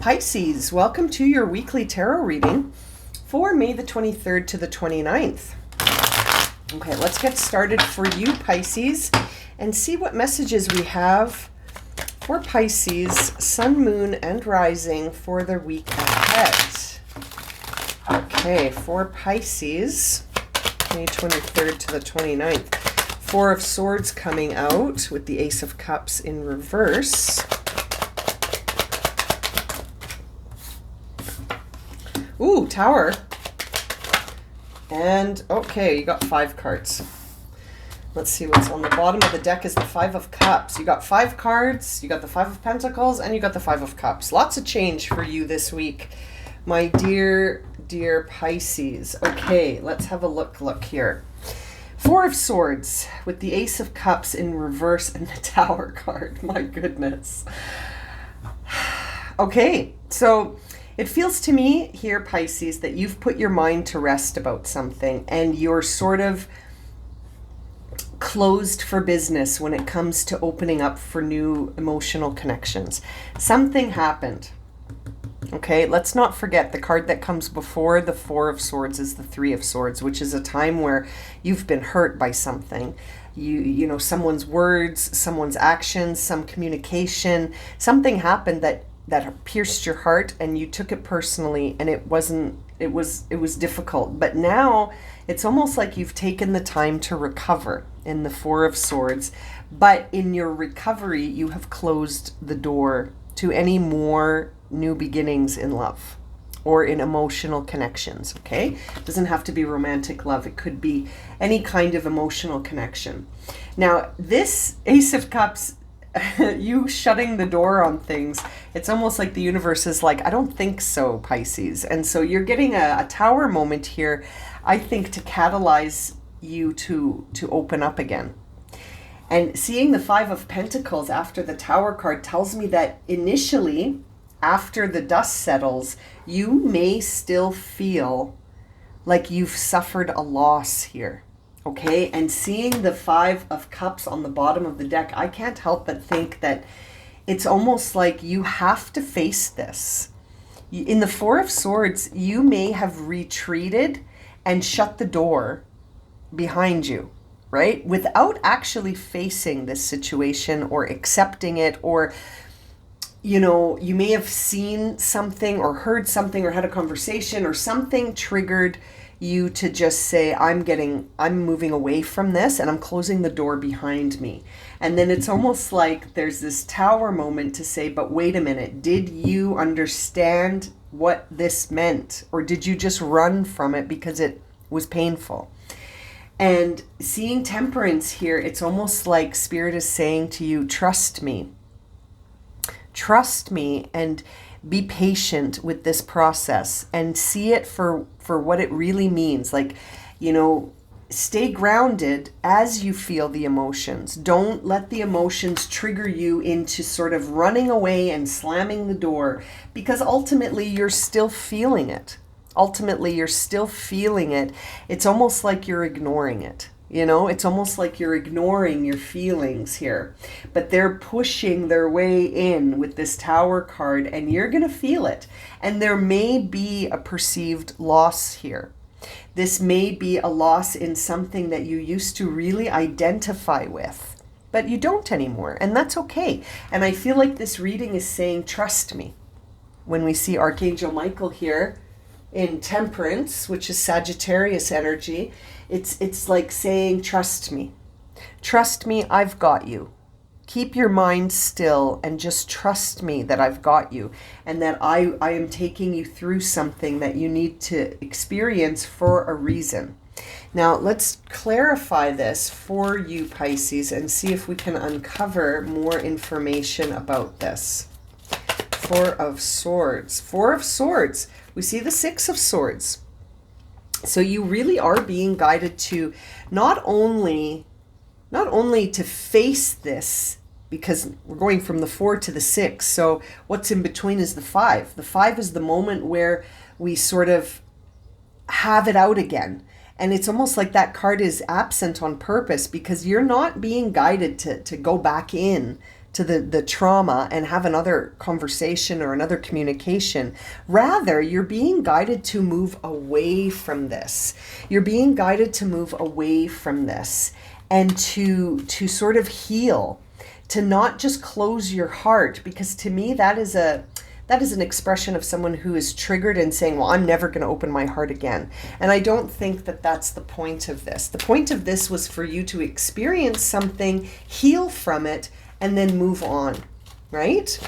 Pisces, welcome to your weekly tarot reading for May the 23rd to the 29th. Okay, let's get started for you, Pisces, and see what messages we have for Pisces, Sun, Moon, and Rising for the week ahead. Okay, for Pisces, May 23rd to the 29th. Four of Swords coming out with the Ace of Cups in reverse. Ooh, Tower. And, okay, you got 5 cards. Let's see what's on the bottom of the deck is the 5 of Cups. You got 5 cards, you got the 5 of Pentacles, and you got the 5 of Cups. Lots of change for you this week, my dear, dear Pisces. Okay, let's have a look here. 4 of Swords with the Ace of Cups in reverse and the Tower card. My goodness. Okay, so it feels to me here, Pisces, that you've put your mind to rest about something and you're sort of closed for business when it comes to opening up for new emotional connections. Something happened. Okay, let's not forget the card that comes before the 4 of Swords is the 3 of Swords, which is a time where you've been hurt by something. You know, someone's words, someone's actions, some communication, something happened that pierced your heart and you took it personally, and it was difficult. But now it's almost like you've taken the time to recover in the 4 of Swords, but in your recovery you have closed the door to any more new beginnings in love or in emotional connections. Okay, it doesn't have to be romantic love, it could be any kind of emotional connection. Now this Ace of Cups, you shutting the door on things, it's almost like the universe is like, I don't think so, Pisces. And so you're getting a Tower moment here, I think, to catalyze you to open up again. And seeing the 5 of Pentacles after the Tower card tells me that initially, after the dust settles, you may still feel like you've suffered a loss here. Okay, and seeing the 5 of Cups on the bottom of the deck, I can't help but think that it's almost like you have to face this. In the 4 of Swords, you may have retreated and shut the door behind you, right? Without actually facing this situation or accepting it, or, you know, you may have seen something or heard something or had a conversation or something triggered you to just say, I'm moving away from this and I'm closing the door behind me. And then it's almost like there's this Tower moment to say, but wait a minute, did you understand what this meant? Or did you just run from it because it was painful? And seeing Temperance here, it's almost like Spirit is saying to you, trust me. Trust me and be patient with this process and see it for what it really means. Like, you know, stay grounded as you feel the emotions. Don't let the emotions trigger you into sort of running away and slamming the door, because ultimately you're still feeling it. It's almost like you're ignoring it. You know, it's almost like you're ignoring your feelings here, but they're pushing their way in with this Tower card, and you're going to feel it. And there may be a perceived loss here. This may be a loss in something that you used to really identify with, but you don't anymore, and that's okay. And I feel like this reading is saying, trust me. When we see Archangel Michael here in Temperance, which is Sagittarius energy, it's like saying, trust me. Trust me, I've got you. Keep your mind still and just trust me that I've got you, and that I am taking you through something that you need to experience for a reason. Now, let's clarify this for you, Pisces, and see if we can uncover more information about this. 4 of Swords. 4 of Swords. We see the 6 of Swords. So you really are being guided to not only to face this, because we're going from the 4 to the 6. So what's in between is the 5. The 5 is the moment where we sort of have it out again. And it's almost like that card is absent on purpose, because you're not being guided to go back in to the trauma and have another conversation or another communication. Rather, you're being guided to move away from this. You're being guided to move away from this and to sort of heal, to not just close your heart, because to me that is an expression of someone who is triggered and saying, well, I'm never going to open my heart again. And I don't think that that's the point of this. The point of this was for you to experience something, heal from it, and then move on, right?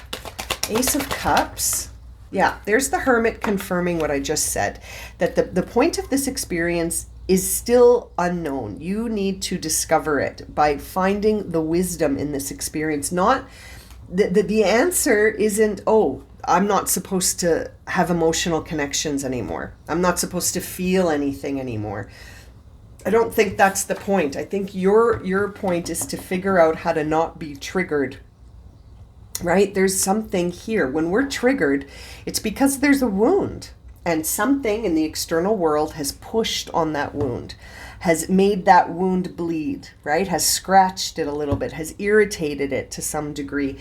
Ace of Cups. Yeah, there's the Hermit confirming what I just said, that the point of this experience is still unknown. You need to discover it by finding the wisdom in this experience. Not the answer isn't, oh, I'm not supposed to have emotional connections anymore. I'm not supposed to feel anything anymore. I don't think that's the point. I think your point is to figure out how to not be triggered, right? There's something here. When we're triggered, it's because there's a wound, and something in the external world has pushed on that wound, has made that wound bleed, right? Has scratched it a little bit, has irritated it to some degree.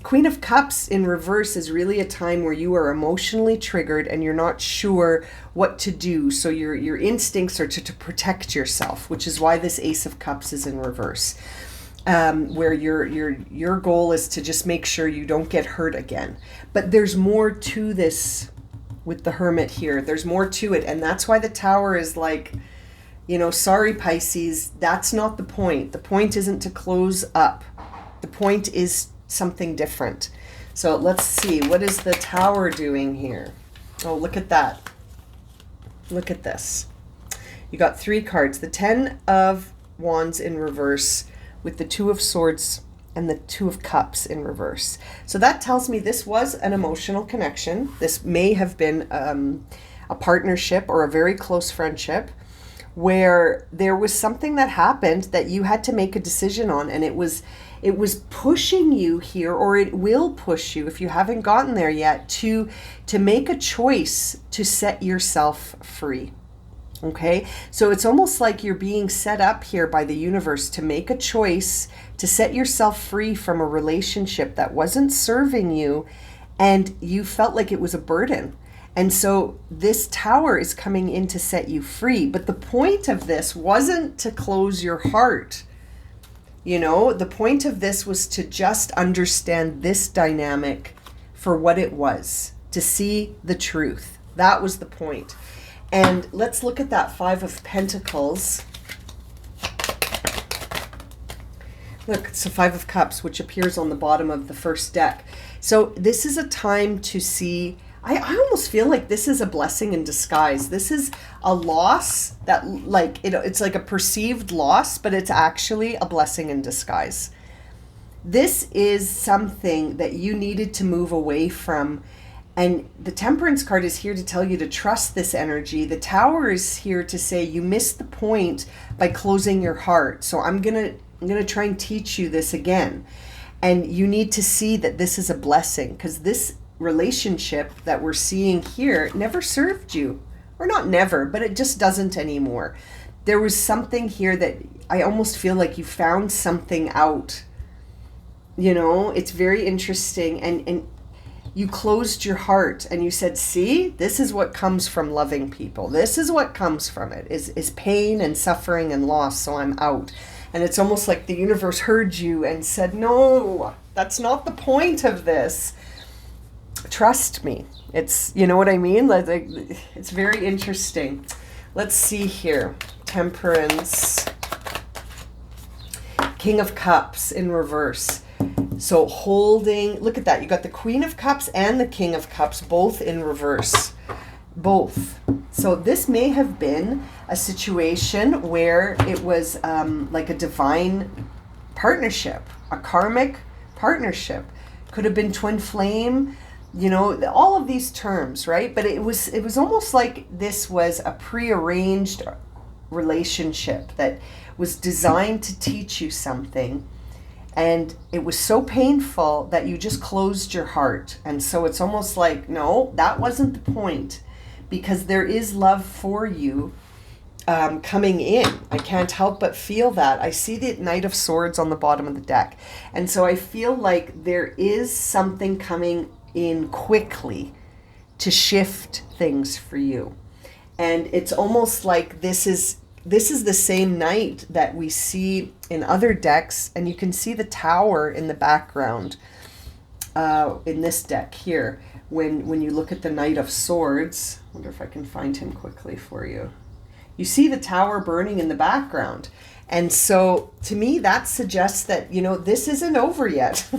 Queen of Cups in reverse is really a time where you are emotionally triggered and you're not sure what to do. So your instincts are to protect yourself, which is why this Ace of Cups is in reverse. Where your goal is to just make sure you don't get hurt again. But there's more to this with the Hermit here. There's more to it. And that's why the Tower is like, sorry, Pisces, that's not the point. The point isn't to close up. The point is something different. So let's see, what is the Tower doing here? Oh, look at that. Look at this. You got 3 cards. The 10 of Wands in reverse with the 2 of Swords and the 2 of Cups in reverse. So that tells me this was an emotional connection. This may have been a partnership or a very close friendship where there was something that happened that you had to make a decision on, and it was pushing you here, or it will push you if you haven't gotten there yet, to make a choice to set yourself free. Okay, so it's almost like you're being set up here by the universe to make a choice to set yourself free from a relationship that wasn't serving you, and you felt like it was a burden. And so this Tower is coming in to set you free. But the point of this wasn't to close your heart. The point of this was to just understand this dynamic for what it was, to see the truth. That was the point. And let's look at that 5 of Pentacles. Look, it's the 5 of Cups, which appears on the bottom of the first deck. So this is a time to see, I almost feel like this is a blessing in disguise. This is a loss that, it's like a perceived loss, but it's actually a blessing in disguise. This is something that you needed to move away from. And the Temperance card is here to tell you to trust this energy. The Tower is here to say you missed the point by closing your heart. So I'm gonna try and teach you this again. And you need to see that this is a blessing, because this relationship that we're seeing here never served you. Or not never, but it just doesn't anymore. There was something here that I almost feel like you found something out. It's very interesting. And you closed your heart and you said, see, this is what comes from loving people. This is what comes from it, is pain and suffering and loss. So I'm out. And it's almost like the universe heard you and said, no, that's not the point of this. Trust me. It's, you know what I mean? Like, it's very interesting. Let's see here. Temperance. King of Cups in reverse. So holding, look at that. You got the Queen of Cups and the King of Cups both in reverse. Both. So this may have been a situation where it was like a divine partnership, a karmic partnership. Could have been twin flame, all of these terms, right? But it was almost like this was a prearranged relationship that was designed to teach you something. And it was so painful that you just closed your heart. And so it's almost like, no, that wasn't the point, because there is love for you. coming in. I can't help but feel that. I see the Knight of Swords on the bottom of the deck. And so I feel like there is something coming in quickly to shift things for you. And it's almost like this is the same knight that we see in other decks, and you can see the tower in the background in this deck here. When you look at the Knight of Swords, I wonder if I can find him quickly for you. You see the tower burning in the background. And so to me, that suggests that, this isn't over yet.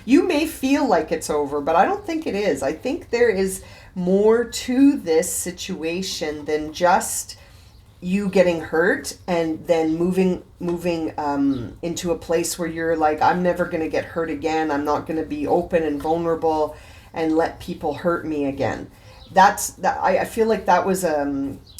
You may feel like it's over, but I don't think it is. I think there is more to this situation than just you getting hurt and then moving into a place where you're like, I'm never going to get hurt again. I'm not going to be open and vulnerable and let people hurt me again. I feel like that was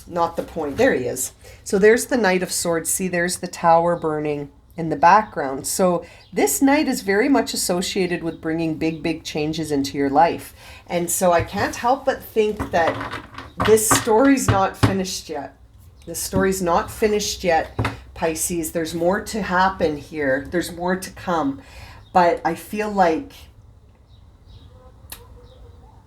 not the point. There he is. So there's the Knight of Swords. See, there's the tower burning in the background. So this knight is very much associated with bringing big changes into your life. And so I can't help but think that this story's not finished yet. The story's not finished yet, Pisces. There's more to happen here. There's more to come. But I feel like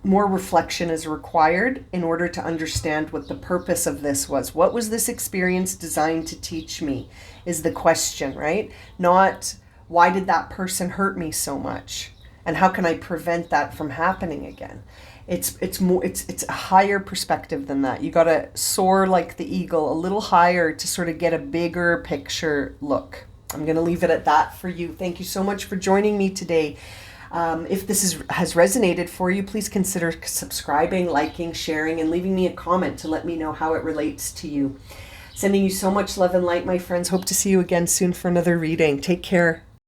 more reflection is required in order to understand what the purpose of this was. What was this experience designed to teach me is the question, right? Not why did that person hurt me so much? And how can I prevent that from happening again? It's a higher perspective than that. You got to soar like the eagle a little higher to sort of get a bigger picture look. I'm going to leave it at that for you. Thank you so much for joining me today. If this has resonated for you, please consider subscribing, liking, sharing, and leaving me a comment to let me know how it relates to you. Sending you so much love and light, my friends. Hope to see you again soon for another reading. Take care.